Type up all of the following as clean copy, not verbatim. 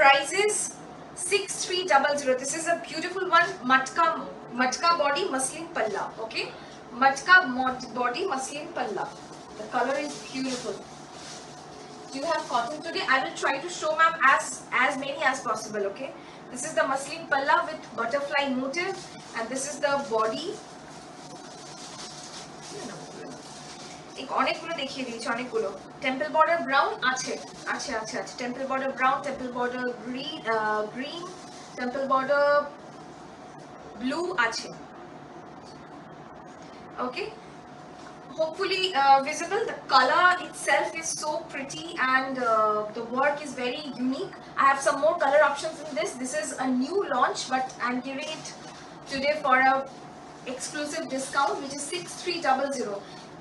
Price is 6300. This is a beautiful one. Matka body muslin palla. Okay, matka body muslin palla. The color is beautiful. Do you have cotton today? I will try to show ma'am as many as possible. Okay, this is the muslin palla with butterfly motif, and this is the body. অনেকগুলো দেখিয়ে দিয়েছি, অনেকগুলো। Temple border brown আছে, আছে আছে আছে temple border brown, temple border green, temple border blue আছে। Okay, hopefully visible. The color itself is so pretty and the work is very unique. I have some more color options in this. This is a new launch, but I'm giving it today for a exclusive discount, which is 6300.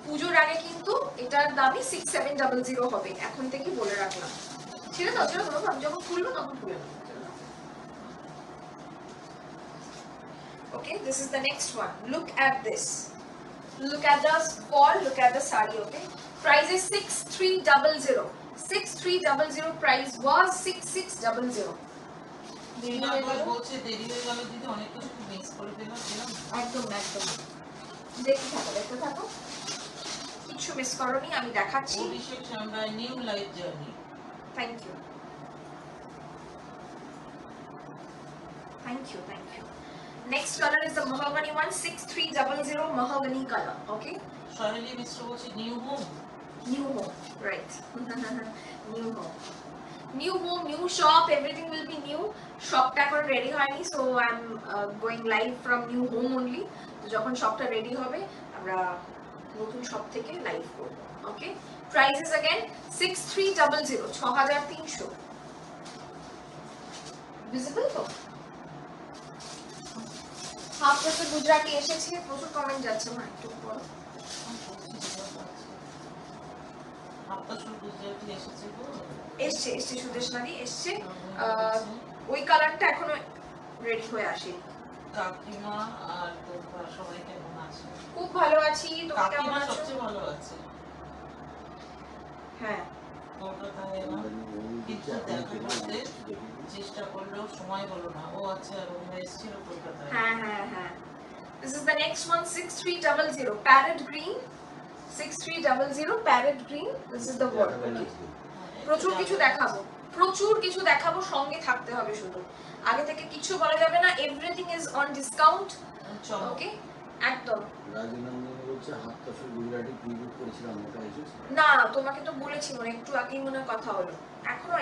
পুজোর আগে কিন্তু এটার দামই 6700 হবে, এখন থেকে বলে রাখলাম। ছেড়ে দাও, আমি যখন খুলবো তখন খুলে নেবো। Okay, this is the next one. Look at this. Look at the fall, look at the sari. Okay, price is 6300. 6300 price was 6600. একদম একদম দেখতে থাকো, দেখতে থাকো, কিছু মিস করোনি, আমি দেখাচ্ছি। New life journey. Thank you, thank you, thank you. Next color is the mahogany one, 6300 mahogany color. Okay, Sharili Mr. বলছে new home, new home, right? New home, new home, new shop, everything will be new. Shopটা এখন ready হয়নি, so I'm going live from new home only. তো যখন শপটা ready হবে আমরা নতুন shop থেকে লাইভ করব। ওকে, প্রাইস ইজ अगेन 6300, 6300। ভিজিবল তো? হাফ ড্রেসে গুজরাটি এসেছে, প্রচুর কমেন্ট যাচ্ছে, মা একটু বলো। এসছে এসছে, সুদেশনাদি এসছে, ওই কালারটা এখনো রেডি হয়ে আসেনি। কাকিমা আর তোমরা সবাই কেমন আছো? খুব ভালো আছি, তুমি কেমন কাকিমা আছো? সবচেয়ে ভালো আছে। হ্যাঁ, কলকাতায় এলাম, কিন্তু দেখা করতে চেষ্টা করলেও সময় হলো না। ও আচ্ছা, রোহিণা এসেছিল কলকাতায়। হ্যাঁ হ্যাঁ হ্যাঁ। This is the next one, 6300 parrot green, 6300 parrot green. This is the work. Okay, প্রচুর কিছু দেখাবো, প্রচুর কিছু দেখাবো, সঙ্গে থাকতে হবে শুধু। আগে থেকে কিছু বলা যাবে না, এভরিথিং ইজ অন ডিসকাউন্ট। ওকে, একদম। রাজনন্দন বলছে হাত তসর গুজরাটি প্রিভিউ করেছিলাম, ওটা এসেছে না, তোমাকে তো বলেছি, মনে একটু আগেই মনে কথা হলো, এখনো